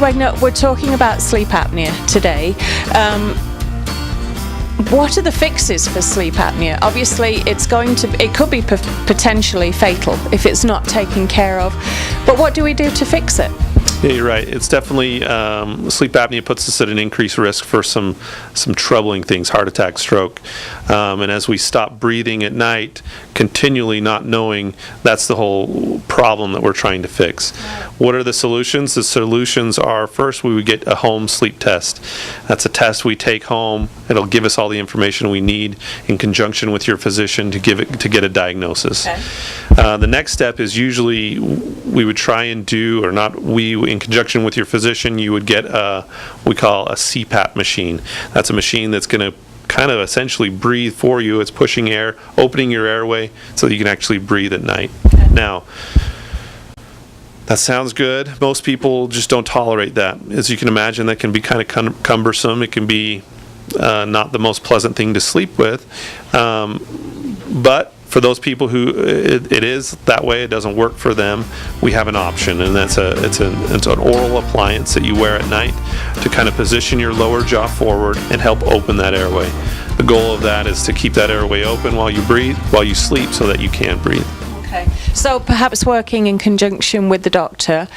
Dr. Wegener, we're talking about sleep apnea today. What are the fixes for sleep apnea? Obviously, it could be potentially fatal if it's not taken care of. But what do we do to fix it? Yeah, you're right. It's definitely sleep apnea puts us at an increased risk for some troubling things, heart attack, stroke, and as we stop breathing at night, continually not knowing, that's the whole problem that we're trying to fix. What are the solutions? The solutions are, first, we would get a home sleep test. That's a test we take home. It'll give us all the information we need in conjunction with your physician to get a diagnosis. Okay. The next step is usually we would try and do, or not we, in conjunction with your physician, you would get we call a CPAP machine. That's a machine that's going to kind of essentially breathe for you. It's pushing air, opening your airway so that you can actually breathe at night. Okay. Now, that sounds good. Most people just don't tolerate that. As you can imagine, that can be kind of cumbersome. It can be not the most pleasant thing to sleep with. But for those people who it is that way, it doesn't work for them, we have an option, and it's an oral appliance that you wear at night to kind of position your lower jaw forward and help open that airway. The goal of that is to keep that airway open while you sleep, so that you can breathe. Okay. So perhaps working in conjunction with the doctor,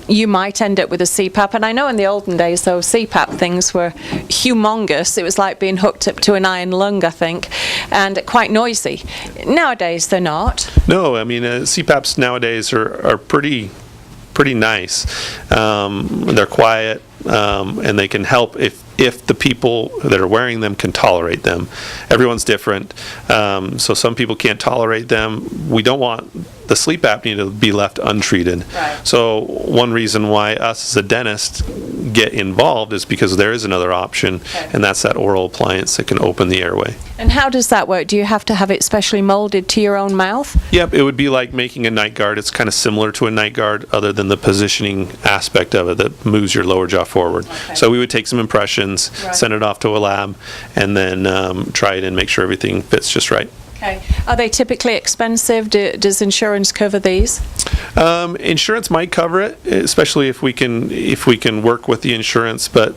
you might end up with a CPAP. And I know in the olden days, those CPAP things were humongous. It was like being hooked up to an iron lung, I think, and quite noisy. Nowadays, they're not. No, I mean, CPAPs nowadays are pretty nice. They're quiet, and they can help if the people that are wearing them can tolerate them. Everyone's different, so some people can't tolerate them. We don't want the sleep apnea to be left untreated. Right. So one reason why us as a dentist get involved is because there is another option, okay, and that's that oral appliance that can open the airway. And how does that work? Do you have to have it specially molded to your own mouth? Yep, it would be like making a night guard. It's kind of similar to a night guard, other than the positioning aspect of it that moves your lower jaw forward. Okay. So we would take some impressions, right, send it off to a lab, and then try it and make sure everything fits just right. Okay. Are they typically expensive? Does insurance cover these? Insurance might cover it, especially if we can work with the insurance, but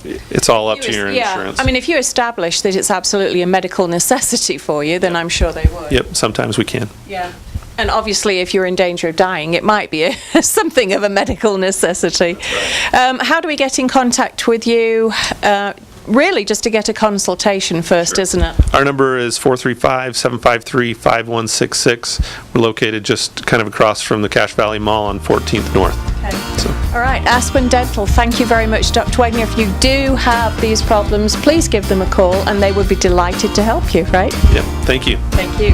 it's all up to your insurance. I mean, if you establish that it's absolutely a medical necessity for you, then I'm sure they would. Yep, sometimes we can. Yeah. And obviously, if you're in danger of dying, it might be something of a medical necessity. Right. How do we get in contact with you? Really, just to get a consultation first, sure, isn't it? Our number is 435-753-5166. We're located just kind of across from the Cache Valley Mall on 14th North. Okay. So. All right, Aspen Dental, thank you very much, Dr. Wegener. If you do have these problems, please give them a call, and they would be delighted to help you, right? Yep, thank you. Thank you.